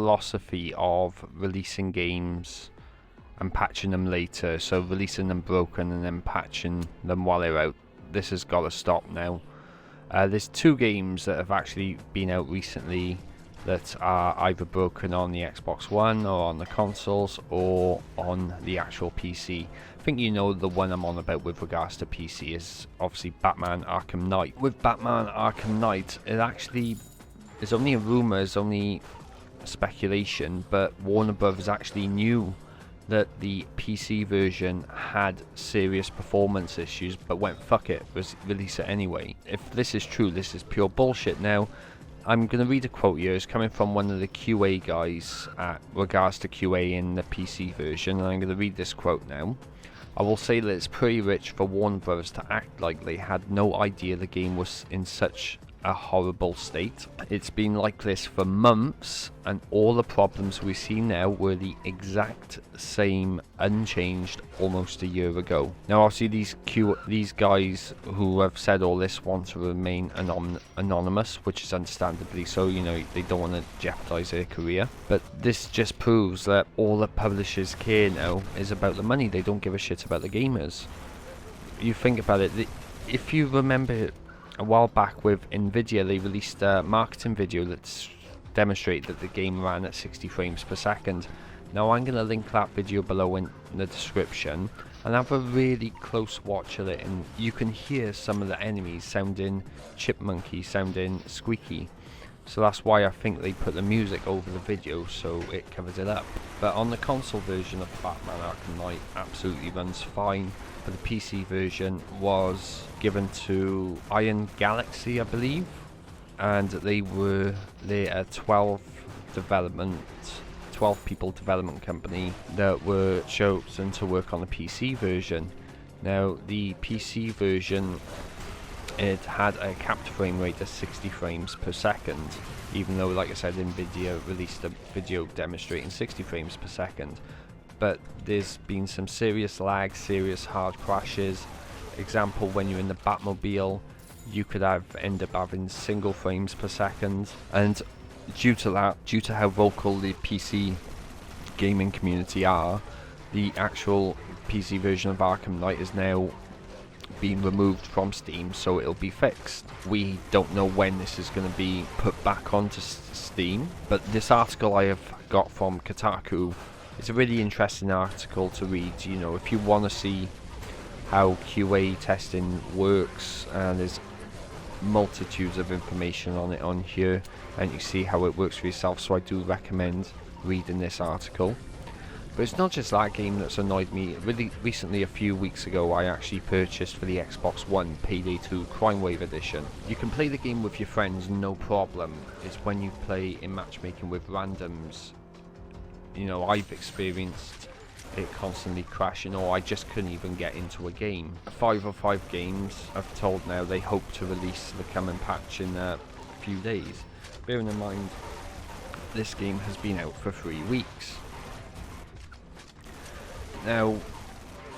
philosophy of releasing games and patching them later, so releasing them broken and then patching them while they're out. This has got to stop now. There's 2 games that have actually been out recently that are either broken on the Xbox One or on the consoles or on the actual PC. I think you know the one I'm on about with regards to PC is obviously Batman Arkham Knight. With Batman Arkham Knight, it actually is only a rumour, it's only speculation, but Warner Bros. Actually knew that the PC version had serious performance issues, but went fuck it, release it anyway. If this is true, this is pure bullshit. Now, I'm going to read a quote here. It's coming from one of the QA guys at regards to QA in the PC version, and I'm going to read this quote now. I will say that it's pretty rich for Warner Bros. To act like they had no idea the game was in such a horrible state. It's been like this for months, and all the problems we see now were the exact same, unchanged, almost a year ago. Now obviously these guys who have said all this want to remain anonymous, which is understandably so, you know, they don't want to jeopardize their career, but this just proves that all the publishers care now is about the money. They don't give a shit about the gamers. You think about it, if you remember a while back with Nvidia, they released a marketing video that demonstrated that the game ran at 60 frames per second. Now I'm going to link that video below in the description and have a really close watch of it, and you can hear some of the enemies sounding chipmunky, sounding squeaky. So that's why I think they put the music over the video so it covers it up. But on the console version of Batman Arkham Knight, absolutely runs fine. But the PC version was given to Iron Galaxy, I believe, and they're a 12 people development company that were chosen to work on the PC version. Now the PC version, it had a capped frame rate of 60 frames per second, even though, like I said, Nvidia released a video demonstrating 60 frames per second. But there's been some serious lag, serious hard crashes. Example, when you're in the Batmobile, you could end up having single frames per second, and due to how vocal the PC gaming community are, the actual PC version of Arkham Knight is now being removed from Steam, so it'll be fixed. We don't know when this is going to be put back onto Steam, but this article I have got from Kotaku, it's a really interesting article to read. You know, if you want to see how QA testing works, and there's multitudes of information on it on here, and you see how it works for yourself, so I do recommend reading this article. But it's not just that game that's annoyed me. Really recently, a few weeks ago, I actually purchased for the Xbox One Payday 2 Crime Wave Edition. You can play the game with your friends, no problem. It's when you play in matchmaking with randoms, you know, I've experienced it constantly crashing, or I just couldn't even get into a game. 505 Games have told now they hope to release the coming patch in a few days. Bearing in mind, this game has been out for 3 weeks. Now,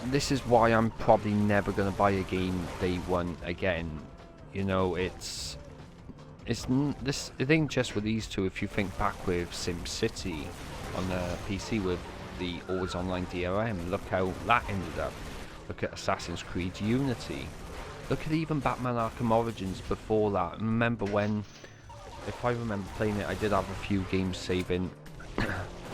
this is why I'm probably never going to buy a game day one again. You know, it ain't just with these two. If you think back with SimCity on the PC with the always online DRM, look how that ended up. Look at Assassin's Creed Unity. Look at even Batman Arkham Origins before that. Remember when, if I remember playing it, I did have a few games saving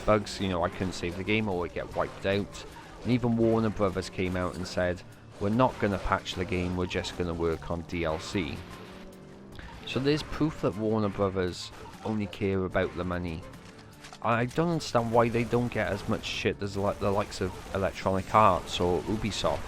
bugs. You know, I couldn't save the game or it get wiped out. And even Warner Brothers came out and said, we're not going to patch the game, we're just going to work on DLC. So there's proof that Warner Brothers only care about the money. I don't understand why they don't get as much shit as the likes of Electronic Arts or Ubisoft,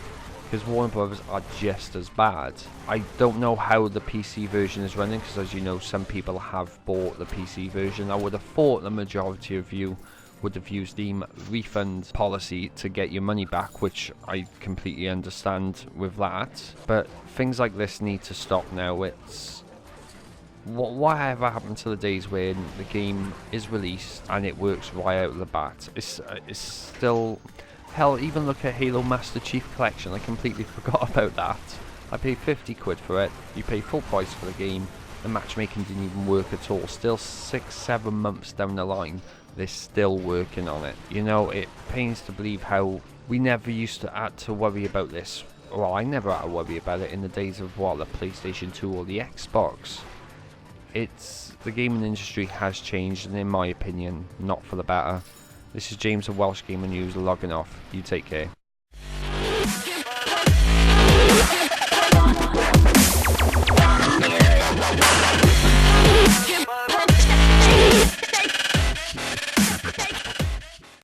because Warner Brothers are just as bad. I don't know how the PC version is running, because as you know, some people have bought the PC version. I would have thought the majority of you would have used the refund policy to get your money back, which I completely understand with that. But things like this need to stop now. It's whatever happened to the days when the game is released and it works right out of the bat? It's still, hell, even look at Halo Master Chief Collection. I completely forgot about that. I paid 50 quid for it. You pay full price for the game, the matchmaking didn't even work at all. Still 6-7 months down the line, they're still working on it. You know, it pains to believe how we never used to have to worry about this. Well, I never had to worry about it in the days of, what, the PlayStation 2 or the Xbox. The gaming industry has changed, and in my opinion, not for the better. This is James of Welsh Gamer News logging off. You take care.